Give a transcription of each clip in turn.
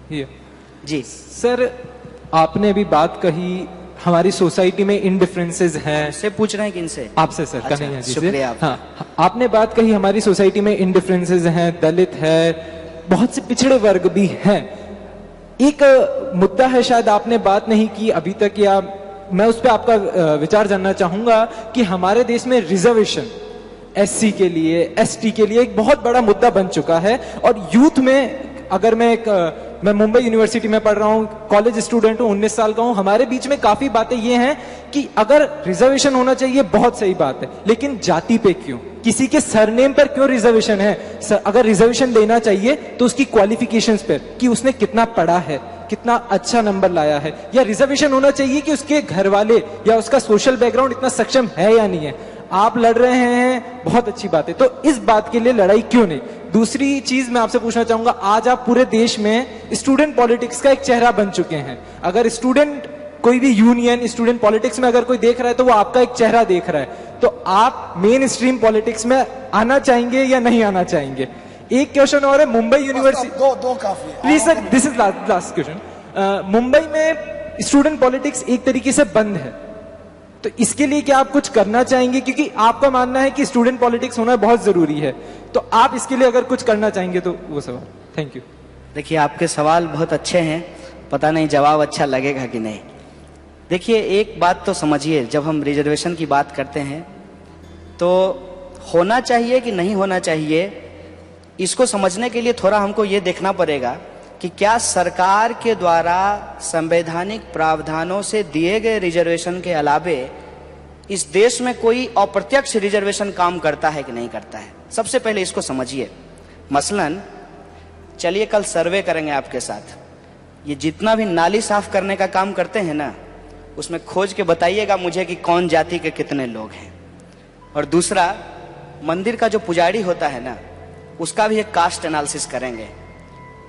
जी sir, आपने अभी बात कही हमारी सोसाइटी में इनडिफरेंसेस हैं। से पूछ रहे हैं कि इनसे आपसे सर, अच्छा, कन्हैया जी से। शुक्रिया हाँ, आपने बात कही हमारी सोसाइटी में इनडिफरेंसेस हैं, दलित है, बहुत से पिछड़े वर्ग भी हैं। एक मुद्दा है, शायद आपने बात नहीं की अभी तक, या मैं उस पर आपका विचार जानना चाहूंगा कि हमारे देश में रिजर्वेशन एससी के लिए, एसटी के लिए एक बहुत बड़ा मुद्दा बन चुका है। और यूथ में, अगर मैं मुंबई यूनिवर्सिटी में पढ़ रहा हूँ, कॉलेज स्टूडेंट हूँ, 19 साल का हूँ, हमारे बीच में काफी बातें ये हैं कि अगर रिजर्वेशन होना चाहिए बहुत सही बात है, लेकिन जाति पे क्यों, किसी के सरनेम पर क्यों रिजर्वेशन है? अगर रिजर्वेशन देना चाहिए तो उसकी क्वालिफिकेशंस पर, कि उसने कितना पढ़ा है, कितना अच्छा नंबर लाया है, या रिजर्वेशन होना चाहिए कि उसके घर वाले या उसका सोशल बैकग्राउंड इतना सक्षम है या नहीं है। आप लड़ रहे हैं, बहुत अच्छी बात है, तो इस बात के लिए लड़ाई क्यों नहीं? दूसरी चीज मैं आपसे पूछना चाहूंगा, आज आप पूरे देश में स्टूडेंट पॉलिटिक्स का एक चेहरा बन चुके हैं। अगर स्टूडेंट, कोई भी यूनियन स्टूडेंट पॉलिटिक्स में अगर कोई देख रहा है तो वो आपका एक चेहरा देख रहा है। तो आप मेन स्ट्रीम पॉलिटिक्स में आना चाहेंगे या नहीं आना चाहेंगे? एक क्वेश्चन और है, मुंबई यूनिवर्सिटी, दो काफी है। Please sir, this is last question. Mumbai में स्टूडेंट पॉलिटिक्स एक तरीके से बंद है, तो इसके लिए क्या आप कुछ करना चाहेंगे? क्योंकि आपका मानना है कि स्टूडेंट पॉलिटिक्स होना बहुत जरूरी है, तो आप इसके लिए अगर कुछ करना चाहेंगे तो वो सवाल। Thank you. देखिए, आपके सवाल बहुत अच्छे हैं, पता नहीं जवाब अच्छा लगेगा कि नहीं। देखिए, एक बात तो समझिए, जब हम रिजर्वेशन की बात करते हैं तो होना चाहिए कि नहीं होना चाहिए, इसको समझने के लिए थोड़ा हमको ये देखना पड़ेगा कि क्या सरकार के द्वारा संवैधानिक प्रावधानों से दिए गए रिजर्वेशन के अलावे इस देश में कोई अप्रत्यक्ष रिजर्वेशन काम करता है कि नहीं करता है। सबसे पहले इसको समझिए। मसलन चलिए कल सर्वे करेंगे आपके साथ, ये जितना भी नाली साफ करने का काम करते हैं ना, उसमें खोज के बताइएगा मुझे कि कौन जाति के कितने लोग हैं। और दूसरा, मंदिर का जो पुजारी होता है ना, उसका भी एक कास्ट एनालिसिस करेंगे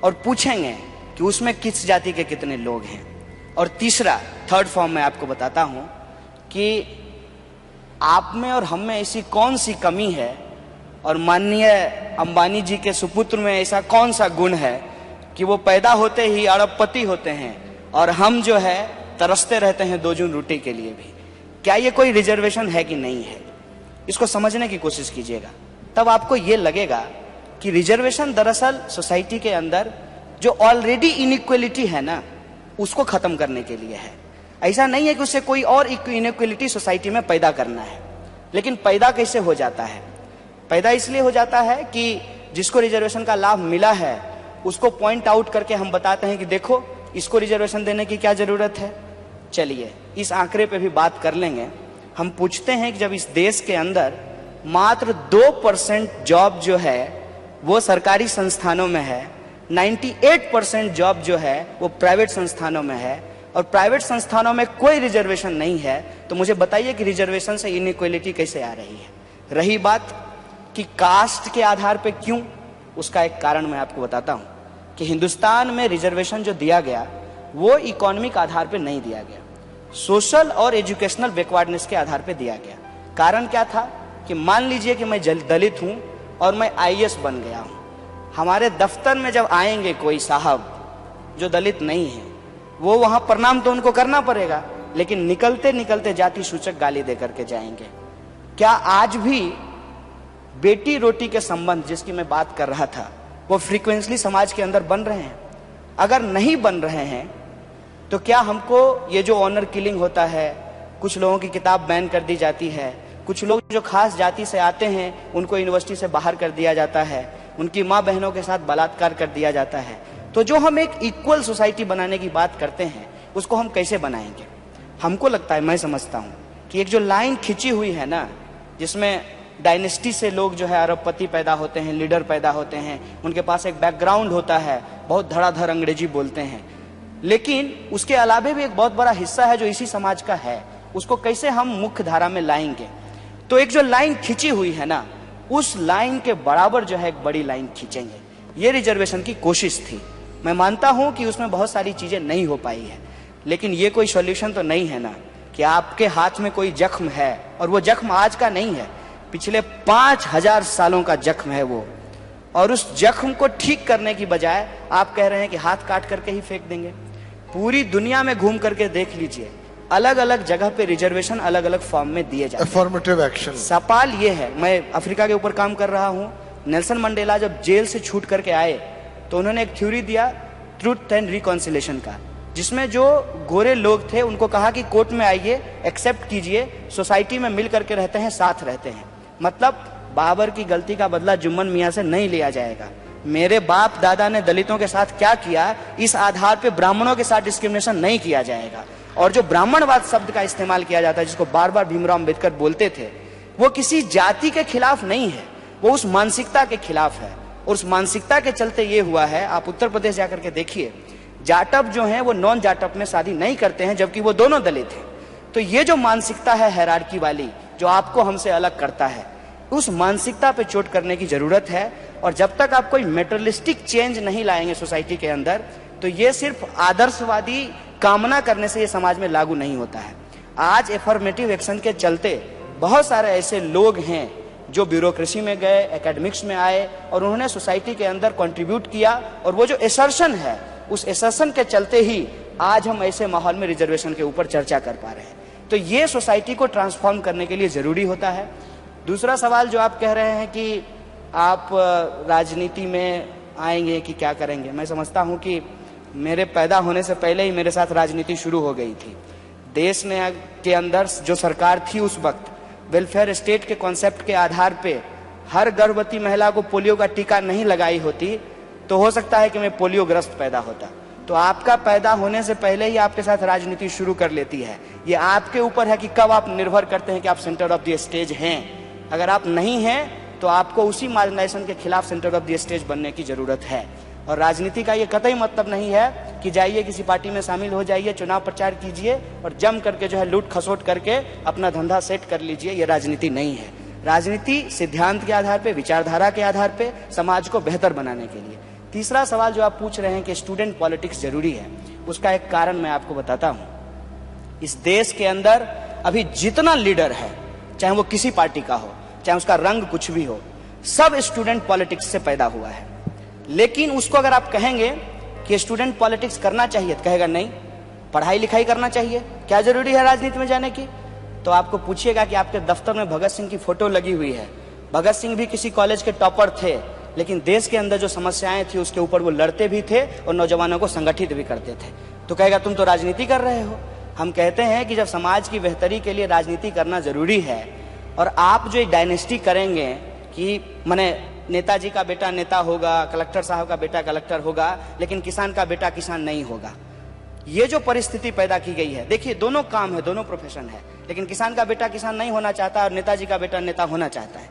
और पूछेंगे कि उसमें किस जाति के कितने लोग हैं। और तीसरा, थर्ड फॉर्म में आपको बताता हूं कि आप में और हम में ऐसी कौन सी कमी है और माननीय अंबानी जी के सुपुत्र में ऐसा कौन सा गुण है कि वो पैदा होते ही अरबपति होते हैं और हम जो है तरसते रहते हैं दो जून रोटी के लिए भी। क्या ये कोई रिजर्वेशन है कि नहीं है? इसको समझने की कोशिश कीजिएगा, तब आपको ये लगेगा कि रिजर्वेशन दरअसल सोसाइटी के अंदर जो ऑलरेडी इनइक्वलिटी है ना, उसको खत्म करने के लिए है। ऐसा नहीं है कि उससे कोई और इनइक्वलिटी सोसाइटी में पैदा करना है। लेकिन पैदा कैसे हो जाता है? पैदा इसलिए हो जाता है कि जिसको रिजर्वेशन का लाभ मिला है उसको पॉइंट आउट करके हम बताते हैं कि देखो, इसको रिजर्वेशन देने की क्या जरूरत है। चलिए इस आंकड़े पे भी बात कर लेंगे। हम पूछते हैं कि जब इस देश के अंदर मात्र 2% जॉब जो है वो सरकारी संस्थानों में है, 98% जॉब जो है वो प्राइवेट संस्थानों में है, और प्राइवेट संस्थानों में कोई रिजर्वेशन नहीं है, तो मुझे बताइए कि रिजर्वेशन से इनइक्वलिटी कैसे आ रही है। रही बात कि कास्ट के आधार पे क्यों, उसका एक कारण मैं आपको बताता हूं कि हिंदुस्तान में रिजर्वेशन जो दिया गया वो इकोनॉमिक आधार पे नहीं दिया गया, सोशल और एजुकेशनल बैकवर्डनेस के आधार पे दिया गया। कारण क्या था कि मान लीजिए कि मैं दलित हूं और मैं आईएएस बन गया हूं, हमारे दफ्तर में जब आएंगे कोई साहब जो दलित नहीं है, वो वहां प्रणाम तो उनको करना पड़ेगा, लेकिन निकलते निकलते जाति सूचक गाली दे करके जाएंगे। क्या आज भी बेटी रोटी के संबंध जिसकी मैं बात कर रहा था वो फ्रीक्वेंटली समाज के अंदर बन रहे हैं? अगर नहीं बन रहे हैं तो क्या हमको ये जो ऑनर किलिंग होता है, कुछ लोगों की किताब बैन कर दी जाती है, कुछ लोग जो खास जाति से आते हैं उनको यूनिवर्सिटी से बाहर कर दिया जाता है, उनकी माँ बहनों के साथ बलात्कार कर दिया जाता है, तो जो हम एक इक्वल सोसाइटी बनाने की बात करते हैं उसको हम कैसे बनाएंगे? हमको लगता है, मैं समझता हूँ कि एक जो लाइन खिंची हुई है ना, जिसमें डायनेस्टी से लोग जो है अरबपति पैदा होते हैं, लीडर पैदा होते हैं, उनके पास एक बैकग्राउंड होता है, बहुत धड़ाधड़ अंग्रेजी बोलते हैं, लेकिन उसके अलावे भी एक बहुत बड़ा हिस्सा है जो इसी समाज का है, उसको कैसे हम मुख्य धारा में लाएंगे? तो एक जो लाइन खिंची हुई है ना, उस लाइन के बराबर जो है एक बड़ी लाइन खींचेंगे। ये रिजर्वेशन की कोशिश थी। मैं मानता हूं कि उसमें बहुत सारी चीजें नहीं हो पाई है, लेकिन ये कोई सॉल्यूशन तो नहीं है ना कि आपके हाथ में कोई जख्म है और वो जख्म आज का नहीं है, पिछले 5000 सालों का जख्म है वो, और उस जख्म को ठीक करने की बजाय आप कह रहे हैं कि हाथ काट करके ही फेंक देंगे। पूरी दुनिया में घूम करके देख लीजिए, अलग अलग जगह पे रिजर्वेशन अलग अलग फॉर्म में दिए जाते हैं। Affirmative action. सवाल ये है, मैं अफ्रीका के ऊपर काम कर रहा हूँ। नेल्सन मंडेला जब जेल से छूट करके आए तो उन्होंने एक थ्योरी दिया ट्रूथ एंड रिकॉन्सिलेशन का, जिसमें जो गोरे लोग थे उनको कहा कि कोर्ट में आइए, एक्सेप्ट कीजिए, सोसाइटी में मिल करके रहते हैं, साथ रहते हैं। मतलब बाबर की गलती का बदला जुम्मन मियां से नहीं लिया जाएगा। मेरे बाप दादा ने दलितों के साथ क्या किया, इस आधार पे ब्राह्मणों के साथ डिस्क्रिमिनेशन नहीं किया जाएगा। और जो ब्राह्मणवाद शब्द का इस्तेमाल किया जाता है, जिसको बार बार भीमराव अम्बेडकर बोलते थे, वो किसी जाति के खिलाफ नहीं है, वो उस मानसिकता के खिलाफ है। और उस मानसिकता के चलते ये हुआ है, आप उत्तर प्रदेश जाकर के देखिए, जाटव जो हैं वो नॉन जाटव में शादी नहीं करते हैं, जबकि वो दोनों दलित हैं। तो ये जो मानसिकता है हायरार्की वाली, जो आपको हमसे अलग करता है, उस मानसिकता पे चोट करने की जरूरत है। और जब तक आप कोई मेटेरियलिस्टिक चेंज नहीं लाएंगे सोसाइटी के अंदर, तो ये सिर्फ आदर्शवादी कामना करने से ये समाज में लागू नहीं होता है। आज एफर्मेटिव एक्शन के चलते बहुत सारे ऐसे लोग हैं जो ब्यूरोक्रेसी में गए, एकेडमिक्स में आए और उन्होंने सोसाइटी के अंदर कंट्रीब्यूट किया। और वो जो एसर्शन है, उस एसर्शन के चलते ही आज हम ऐसे माहौल में रिजर्वेशन के ऊपर चर्चा कर पा रहे हैं। तो ये सोसाइटी को ट्रांसफॉर्म करने के लिए जरूरी होता है। दूसरा सवाल जो आप कह रहे हैं कि आप राजनीति में आएंगे कि क्या करेंगे, मैं समझता हूं कि मेरे पैदा होने से पहले ही मेरे साथ राजनीति शुरू हो गई थी। देश में के अंदर जो सरकार थी उस वक्त, वेलफेयर स्टेट के कॉन्सेप्ट के आधार पे हर गर्भवती महिला को पोलियो का टीका नहीं लगाई होती तो हो सकता है कि मैं पोलियो ग्रस्त पैदा होता। तो आपका पैदा होने से पहले ही आपके साथ राजनीति शुरू कर लेती है। ये आपके ऊपर है कि कब आप निर्भर करते हैं कि आप सेंटर ऑफ द स्टेज हैं। अगर आप नहीं हैं तो आपको उसी मार्जिनाइजेशन के खिलाफ सेंटर ऑफ द स्टेज बनने की जरूरत है। और राजनीति का ये कतई मतलब नहीं है कि जाइए किसी पार्टी में शामिल हो जाइए, चुनाव प्रचार कीजिए और जम करके जो है लूट खसोट करके अपना धंधा सेट कर लीजिए। ये राजनीति नहीं है। राजनीति सिद्धांत के आधार पे, विचारधारा के आधार पे समाज को बेहतर बनाने के लिए। तीसरा सवाल जो आप पूछ रहे हैं कि स्टूडेंट पॉलिटिक्स जरूरी है, उसका एक कारण मैं आपको बताता हूं। इस देश के अंदर अभी जितना लीडर है, चाहे वो किसी पार्टी का हो, चाहे उसका रंग कुछ भी हो, सब स्टूडेंट पॉलिटिक्स से पैदा हुआ है। लेकिन उसको अगर आप कहेंगे कि स्टूडेंट पॉलिटिक्स करना चाहिए, तो कहेगा नहीं, पढ़ाई लिखाई करना चाहिए, क्या जरूरी है राजनीति में जाने की। तो आपको पूछिएगा कि आपके दफ्तर में भगत सिंह की फोटो लगी हुई है, भगत सिंह भी किसी कॉलेज के टॉपर थे, लेकिन देश के अंदर जो समस्याएं थी उसके ऊपर वो लड़ते भी थे और नौजवानों को संगठित भी करते थे। तो कहेगा तुम तो राजनीति कर रहे हो। हम कहते हैं कि जब समाज की बेहतरी के लिए राजनीति करना जरूरी है और आप जो डायनेस्टी करेंगे कि माने नेताजी का बेटा नेता होगा, कलेक्टर साहब का बेटा कलेक्टर होगा, लेकिन किसान का बेटा किसान नहीं होगा, ये जो परिस्थिति पैदा की गई है। देखिए, दोनों काम है, दोनों प्रोफेशन है, लेकिन किसान का बेटा किसान नहीं होना चाहता और नेताजी का बेटा नेता होना चाहता है।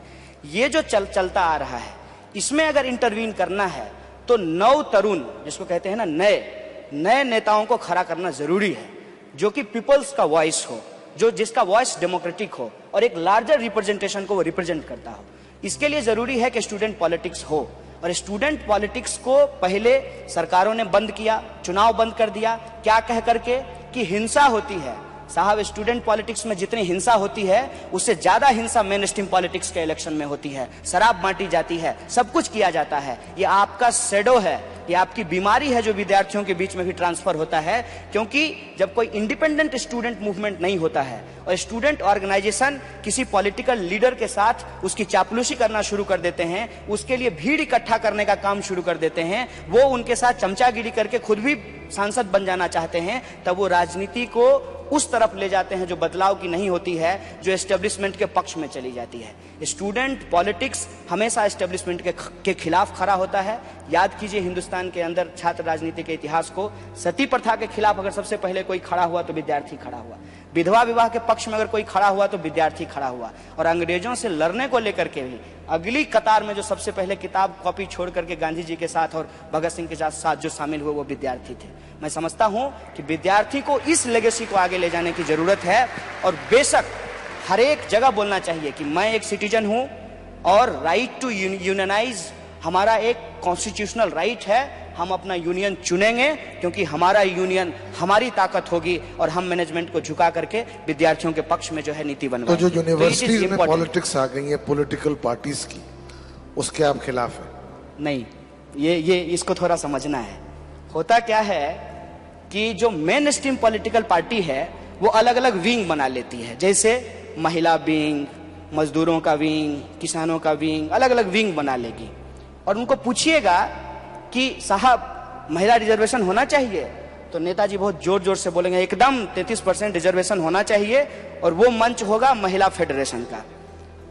ये जो चलता आ रहा है, इसमें अगर इंटरवीन करना है तो नव तरुण, जिसको कहते हैं ना, नए नेताओं को खड़ा करना जरूरी है, जो कि पीपल्स का वॉइस हो, जो जिसका वॉइस डेमोक्रेटिक हो और एक लार्जर रिप्रेजेंटेशन को वो रिप्रेजेंट करता हो। इसके लिए जरूरी है कि स्टूडेंट पॉलिटिक्स हो। और स्टूडेंट पॉलिटिक्स को पहले सरकारों ने बंद किया, चुनाव बंद कर दिया, क्या कह करके कि हिंसा होती है। साहब, स्टूडेंट पॉलिटिक्स में जितनी हिंसा होती है उससे ज्यादा हिंसा मेन स्ट्रीम पॉलिटिक्स के इलेक्शन में होती है। शराब बांटी जाती है, सब कुछ किया जाता है। ये आपका शेडो है, ये आपकी बीमारी है जो विद्यार्थियों के बीच में भी ट्रांसफर होता है। क्योंकि जब कोई इंडिपेंडेंट स्टूडेंट मूवमेंट नहीं होता है और स्टूडेंट ऑर्गेनाइजेशन किसी पॉलिटिकल लीडर के साथ उसकी चापलूसी करना शुरू कर देते हैं, उसके लिए भीड़ इकट्ठा करने का काम शुरू कर देते हैं, वो उनके साथ चमचागिरी करके खुद भी सांसद बन जाना चाहते हैं, तब वो राजनीति को उस तरफ ले जाते हैं जो बदलाव की नहीं होती है, जो एस्टेब्लिशमेंट के पक्ष में चली जाती है। स्टूडेंट पॉलिटिक्स हमेशा एस्टेब्लिशमेंट के खिलाफ खड़ा होता है। याद कीजिए हिंदुस्तान के अंदर छात्र राजनीति के इतिहास को, सती प्रथा के खिलाफ अगर सबसे पहले कोई खड़ा हुआ तो विद्यार्थी खड़ा हुआ, विधवा विवाह के पक्ष में अगर कोई खड़ा हुआ तो विद्यार्थी खड़ा हुआ, और अंग्रेजों से लड़ने को लेकर के भी अगली कतार में जो सबसे पहले किताब कॉपी छोड़ करके गांधी जी के साथ और भगत सिंह के साथ जो शामिल हुए वो विद्यार्थी थे। मैं समझता हूं कि विद्यार्थी को इस लेगेसी को आगे ले जाने की जरूरत है और बेशक हर एक जगह बोलना चाहिए कि मैं एक सिटीजन हूं और राइट टू यूनियनाइज हमारा एक कॉन्स्टिट्यूशनल राइट है। हम अपना यूनियन चुनेंगे क्योंकि हमारा यूनियन हमारी ताकत होगी और हम मैनेजमेंट को झुका करके विद्यार्थियों के पक्ष में जो है नीति बनवाएंगे। तो जो यूनिवर्सिटीज में पॉलिटिक्स आ गई है पॉलिटिकल पार्टीज की, उसके आप खिलाफ हैं? नहीं, ये इसको थोड़ा समझना है। होता क्या है कि जो मेन स्ट्रीम पॉलिटिकल पार्टी है वो अलग अलग विंग बना लेती है, जैसे महिला विंग, मजदूरों का विंग, किसानों का विंग, अलग अलग विंग बना लेगी। और उनको पूछिएगा कि साहब महिला रिजर्वेशन होना चाहिए, तो नेताजी बहुत जोर जोर से बोलेंगे एकदम 33% रिजर्वेशन होना चाहिए, और वो मंच होगा महिला फेडरेशन का।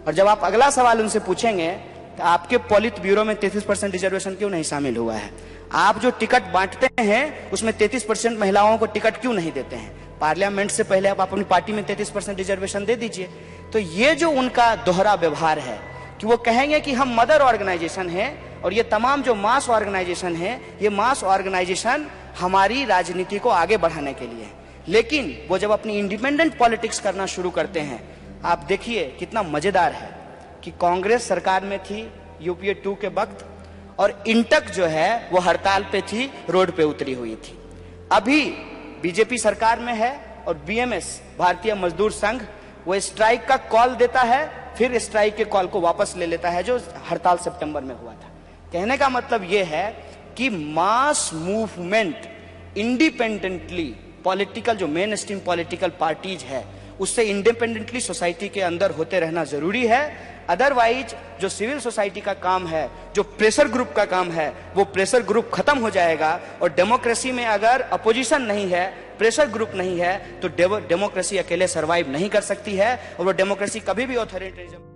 और जब आप अगला सवाल उनसे पूछेंगे कि आपके पॉलिट ब्यूरो में 33% रिजर्वेशन क्यों नहीं शामिल हुआ है, आप जो टिकट बांटते हैं उसमें 33% महिलाओं को टिकट क्यों नहीं देते हैं, पार्लियामेंट से पहले आप अपनी पार्टी में 33% रिजर्वेशन दे दीजिए। तो ये जो उनका दोहरा व्यवहार है कि वो कहेंगे कि हम मदर ऑर्गेनाइजेशन हैं और ये तमाम जो मास ऑर्गेनाइजेशन है, ये मास ऑर्गेनाइजेशन हमारी राजनीति को आगे बढ़ाने के लिए है। लेकिन वो जब अपनी इंडिपेंडेंट पॉलिटिक्स करना शुरू करते हैं, आप देखिए कितना मजेदार है कि कांग्रेस सरकार में थी यूपीए 2 के वक्त, और इंटक जो है वो हड़ताल पे थी, रोड पे उतरी हुई थी। अभी बीजेपी सरकार में है और बीएमएस भारतीय मजदूर संघ वो स्ट्राइक का कॉल देता है, फिर स्ट्राइक के कॉल को वापस ले लेता है जो हड़ताल सितंबर में हुआ था। कहने का मतलब ये है कि मास मूवमेंट इंडिपेंडेंटली पॉलिटिकल जो मेन स्ट्रीम पॉलिटिकल पार्टीज है उससे इंडिपेंडेंटली सोसाइटी के अंदर होते रहना जरूरी है। अदरवाइज जो सिविल सोसाइटी का काम है, जो प्रेशर ग्रुप का काम है, वो प्रेशर ग्रुप खत्म हो जाएगा। और डेमोक्रेसी में अगर अपोजिशन नहीं है, प्रेशर ग्रुप नहीं है, तो डेमोक्रेसी अकेले सरवाइव नहीं कर सकती है, और वो डेमोक्रेसी कभी भी ऑथोरिटेरिज्म